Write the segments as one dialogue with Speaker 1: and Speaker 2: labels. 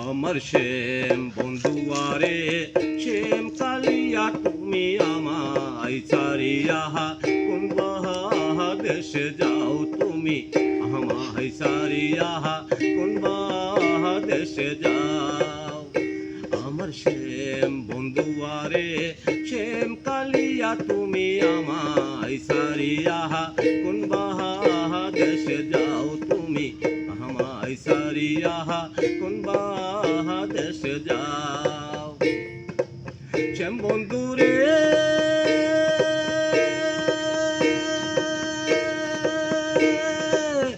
Speaker 1: আমার শ্যাম বন্ধুয়ারে শ্যাম কালিয়া তুমি আমায় ছাড়িয়া কোন দেশে যাও তুমি আমায় ছাড়িয়া কোন দেশে যাও আমার শ্যাম বন্ধুয়ারে শ্যাম কালিয়া তুমি আমায় ছাড়িয়া কোন দেশে যাও তুমি আমায় ছাড়িয়া কোন দেশে যাও শ্যাম বন্ধুরে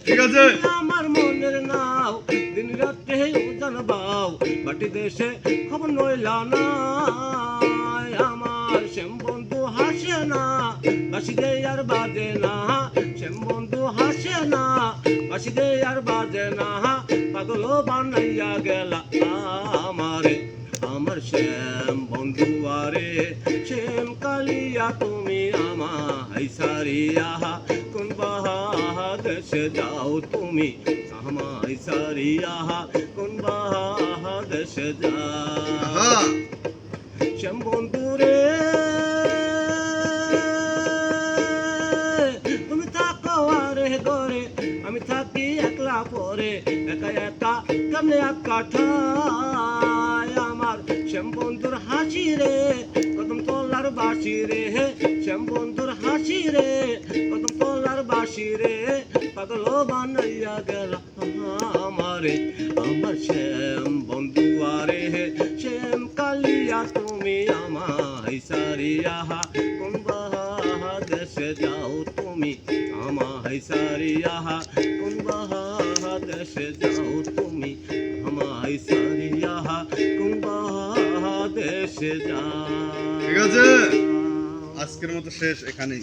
Speaker 2: ঠিক আছে
Speaker 1: আমার মনের নাও দিন রাতে জানবাও বাটি দেশে খবর নইলা না আমার শ্যাম বন্ধু হাসে না বাসি দে আর বাজে না শ্যাম বন্ধু হাসে না বাসি দে আর বাজে না পাগল বানাইয়া গেলা আমারে আমার শ্যাম বন্ধু আরে শ্যাম কালিয়া তুমি আমায় ছাড়িয়া কোন দেশে যাও তুমি আমায় ছাড়িয়া কোন দেশে যাও শ্যাম বন্ধু রে তুমি থাকো আরে ঘরে আমি থাকি একলা পরে একা একা কেমনে একা ঠায় আমার শ্যাম বন্ধুর হাসি রে কদম তলার বাসি রে শ্যাম বন্ধুর হাসি রে কদম তলার বাসি রে পাগল বানাইয়া গেল আমারে আমার শ্যাম বন্ধু আরে শ্যাম কালিয়া তুমি আমায় ছাড়িয়া কোন দেশে যাও তুমি আমায় ছাড়িয়া কোন দেশে যাও তুমি আমায় ছাড়িয়া কোন দেশে যাও
Speaker 2: ঠিক আছে আজকের মতো শেষ এখানেই